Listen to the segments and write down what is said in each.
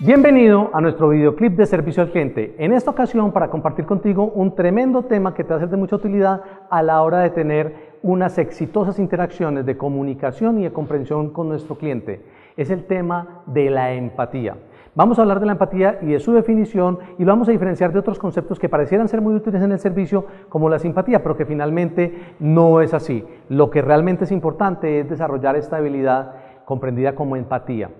Bienvenido a nuestro videoclip de servicio al cliente. En esta ocasión para compartir contigo un tremendo tema que te va a ser de mucha utilidad a la hora de tener unas exitosas interacciones de comunicación y de comprensión con nuestro cliente. Es el tema de la empatía. Vamos a hablar de la empatía y de su definición y lo vamos a diferenciar de otros conceptos que parecieran ser muy útiles en el servicio como la simpatía, pero que finalmente no es así. Lo que realmente es importante es desarrollar esta habilidad comprendida como empatía.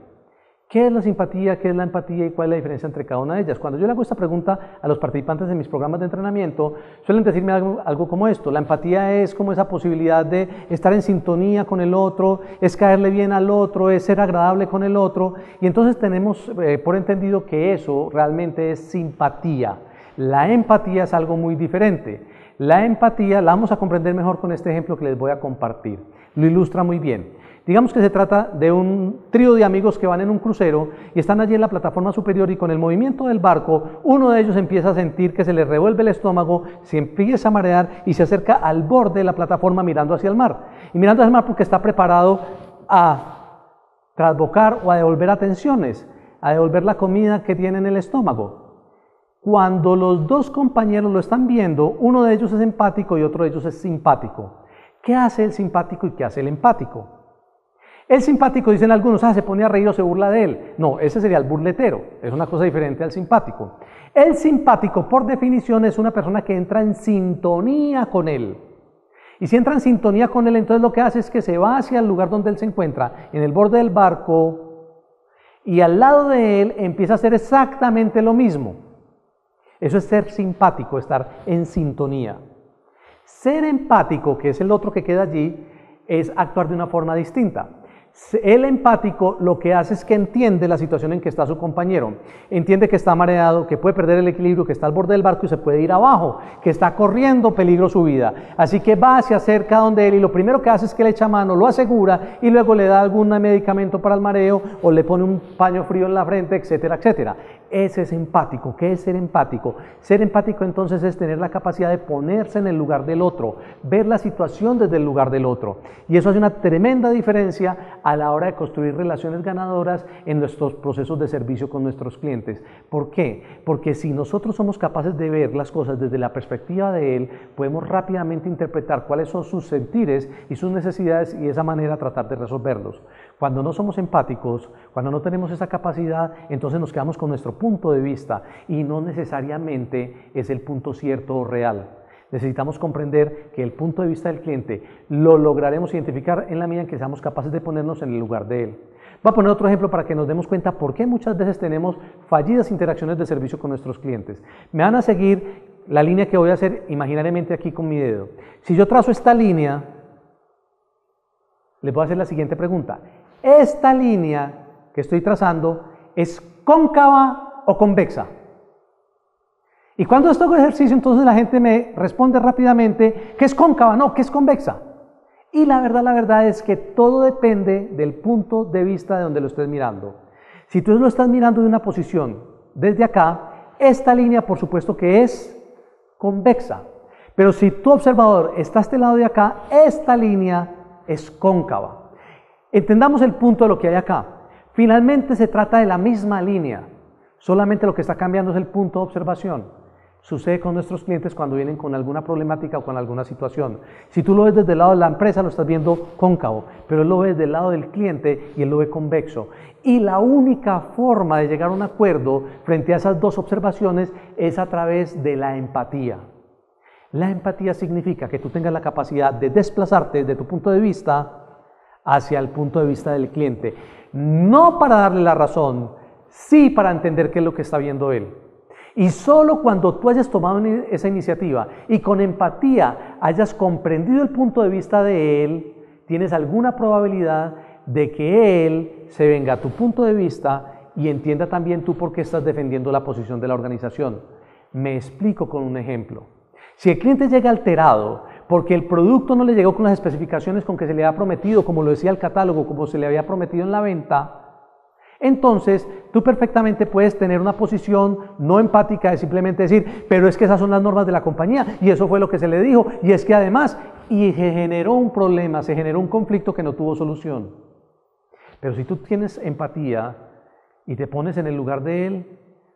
¿Qué es la simpatía? ¿Qué es la empatía? ¿Y cuál es la diferencia entre cada una de ellas? Cuando yo le hago esta pregunta a los participantes de mis programas de entrenamiento, suelen decirme algo como esto. La empatía es como esa posibilidad de estar en sintonía con el otro, es caerle bien al otro, es ser agradable con el otro. Y entonces tenemos por entendido que eso realmente es simpatía. La empatía es algo muy diferente. La empatía la vamos a comprender mejor con este ejemplo que les voy a compartir. Lo ilustra muy bien. Digamos que se trata de un trío de amigos que van en un crucero y están allí en la plataforma superior y con el movimiento del barco, uno de ellos empieza a sentir que se le revuelve el estómago, se empieza a marear y se acerca al borde de la plataforma mirando hacia el mar. Y mirando hacia el mar porque está preparado a trasbocar o a devolver atenciones, a devolver la comida que tiene en el estómago. Cuando los dos compañeros lo están viendo, uno de ellos es empático y otro de ellos es simpático. ¿Qué hace el simpático y qué hace el empático? El simpático, dicen algunos, se pone a reír o se burla de él. No, ese sería el burletero, es una cosa diferente al simpático. El simpático, por definición, es una persona que entra en sintonía con él. Y si entra en sintonía con él, entonces lo que hace es que se va hacia el lugar donde él se encuentra, en el borde del barco, y al lado de él empieza a hacer exactamente lo mismo. Eso es ser simpático, estar en sintonía. Ser empático, que es el otro que queda allí, es actuar de una forma distinta. El empático lo que hace es que entiende la situación en que está su compañero, entiende que está mareado, que puede perder el equilibrio, que está al borde del barco y se puede ir abajo, que está corriendo peligro su vida, así que va, se acerca donde él y lo primero que hace es que le echa mano, lo asegura y luego le da algún medicamento para el mareo o le pone un paño frío en la frente, etcétera, etcétera. Ese es empático. ¿Qué es ser empático? Ser empático entonces es tener la capacidad de ponerse en el lugar del otro, ver la situación desde el lugar del otro. Y eso hace una tremenda diferencia a la hora de construir relaciones ganadoras en nuestros procesos de servicio con nuestros clientes. ¿Por qué? Porque si nosotros somos capaces de ver las cosas desde la perspectiva de él, podemos rápidamente interpretar cuáles son sus sentires y sus necesidades y de esa manera tratar de resolverlos. Cuando no somos empáticos, cuando no tenemos esa capacidad, entonces nos quedamos con nuestro punto de vista y no necesariamente es el punto cierto o real. Necesitamos comprender que el punto de vista del cliente lo lograremos identificar en la medida en que seamos capaces de ponernos en el lugar de él. Voy a poner otro ejemplo para que nos demos cuenta por qué muchas veces tenemos fallidas interacciones de servicio con nuestros clientes. Me van a seguir la línea que voy a hacer imaginariamente aquí con mi dedo. Si yo trazo esta línea, les voy a hacer la siguiente pregunta. ¿Esta línea que estoy trazando es cóncava o convexa? Y cuando esto hago ejercicio, entonces la gente me responde rápidamente que es cóncava, no, que es convexa. Y la verdad es que todo depende del punto de vista de donde lo estés mirando. Si tú lo estás mirando de una posición desde acá, esta línea por supuesto que es convexa. Pero si tu observador está a este lado de acá, esta línea es cóncava. Entendamos el punto de lo que hay acá. Finalmente se trata de la misma línea, solamente lo que está cambiando es el punto de observación. Sucede con nuestros clientes cuando vienen con alguna problemática o con alguna situación. Si tú lo ves desde el lado de la empresa, lo estás viendo cóncavo, pero él lo ve desde el lado del cliente y él lo ve convexo. Y la única forma de llegar a un acuerdo frente a esas dos observaciones es a través de la empatía. La empatía significa que tú tengas la capacidad de desplazarte desde tu punto de vista hacia el punto de vista del cliente. No para darle la razón, sí para entender qué es lo que está viendo él. Y solo cuando tú hayas tomado esa iniciativa y con empatía hayas comprendido el punto de vista de él, tienes alguna probabilidad de que él se venga a tu punto de vista y entienda también tú por qué estás defendiendo la posición de la organización. Me explico con un ejemplo. Si el cliente llega alterado porque el producto no le llegó con las especificaciones con que se le había prometido, como lo decía el catálogo, como se le había prometido en la venta, entonces tú perfectamente puedes tener una posición no empática de simplemente decir, pero es que esas son las normas de la compañía y eso fue lo que se le dijo y es que además, y se generó un problema, se generó un conflicto que no tuvo solución. Pero si tú tienes empatía y te pones en el lugar de él,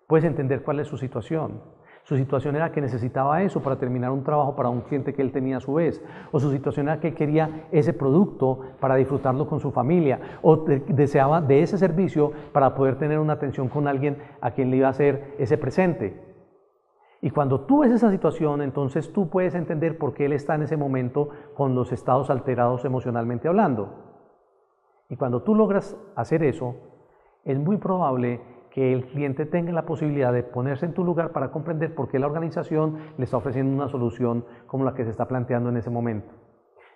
puedes entender cuál es su situación. Su situación era que necesitaba eso para terminar un trabajo para un cliente que él tenía a su vez, o su situación era que él quería ese producto para disfrutarlo con su familia, o deseaba de ese servicio para poder tener una atención con alguien a quien le iba a hacer ese presente. Y cuando tú ves esa situación, entonces tú puedes entender por qué él está en ese momento con los estados alterados emocionalmente hablando. Y cuando tú logras hacer eso, es muy probable que el cliente tenga la posibilidad de ponerse en tu lugar para comprender por qué la organización le está ofreciendo una solución como la que se está planteando en ese momento.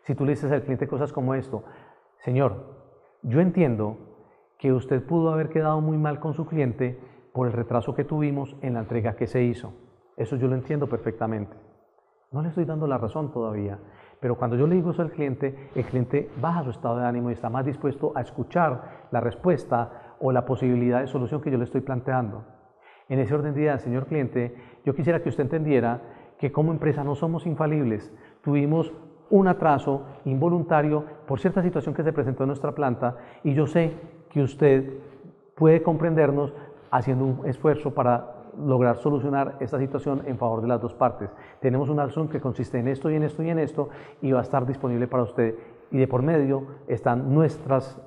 Si tú le dices al cliente cosas como esto: señor, yo entiendo que usted pudo haber quedado muy mal con su cliente por el retraso que tuvimos en la entrega que se hizo. Eso yo lo entiendo perfectamente. No le estoy dando la razón todavía, pero cuando yo le digo eso al cliente, el cliente baja su estado de ánimo y está más dispuesto a escuchar la respuesta o la posibilidad de solución que yo le estoy planteando. En ese orden de ideas, señor cliente, yo quisiera que usted entendiera que como empresa no somos infalibles. Tuvimos un atraso involuntario por cierta situación que se presentó en nuestra planta y yo sé que usted puede comprendernos haciendo un esfuerzo para lograr solucionar esta situación en favor de las dos partes. Tenemos una acción que consiste en esto y en esto y en esto y va a estar disponible para usted. Y de por medio están nuestras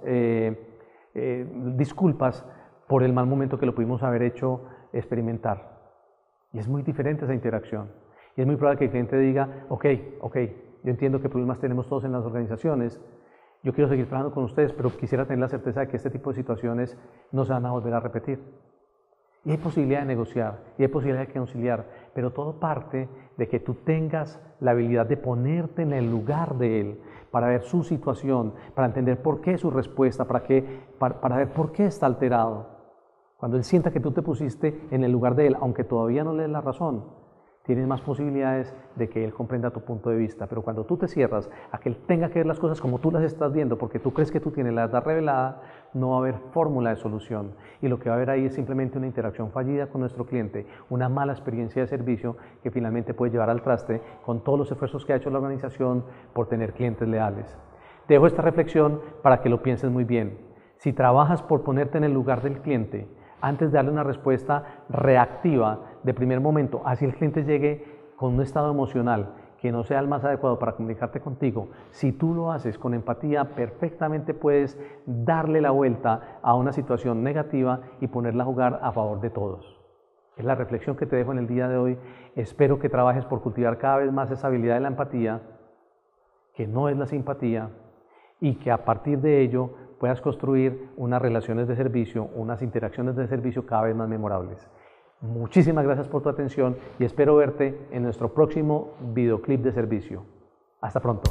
disculpas por el mal momento que lo pudimos haber hecho experimentar. Y es muy diferente esa interacción. Y es muy probable que el cliente diga: ok, yo entiendo que problemas tenemos todos en las organizaciones, yo quiero seguir trabajando con ustedes, pero quisiera tener la certeza de que este tipo de situaciones no se van a volver a repetir. Y hay posibilidad de negociar, y hay posibilidad de conciliar, pero todo parte de que tú tengas la habilidad de ponerte en el lugar de él, para ver su situación, para entender por qué su respuesta, para ver por qué está alterado. Cuando él sienta que tú te pusiste en el lugar de él, aunque todavía no le des la razón, tienes más posibilidades de que él comprenda tu punto de vista. Pero cuando tú te cierras a que él tenga que ver las cosas como tú las estás viendo, porque tú crees que tú tienes la verdad revelada, no va a haber fórmula de solución. Y lo que va a haber ahí es simplemente una interacción fallida con nuestro cliente, una mala experiencia de servicio que finalmente puede llevar al traste con todos los esfuerzos que ha hecho la organización por tener clientes leales. Te dejo esta reflexión para que lo pienses muy bien. Si trabajas por ponerte en el lugar del cliente, antes de darle una respuesta reactiva de primer momento, así el cliente llegue con un estado emocional que no sea el más adecuado para comunicarte contigo, si tú lo haces con empatía, perfectamente puedes darle la vuelta a una situación negativa y ponerla a jugar a favor de todos. Es la reflexión que te dejo en el día de hoy. Espero que trabajes por cultivar cada vez más esa habilidad de la empatía, que no es la simpatía, y que a partir de ello puedas construir unas relaciones de servicio, unas interacciones de servicio cada vez más memorables. Muchísimas gracias por tu atención y espero verte en nuestro próximo videoclip de servicio. Hasta pronto.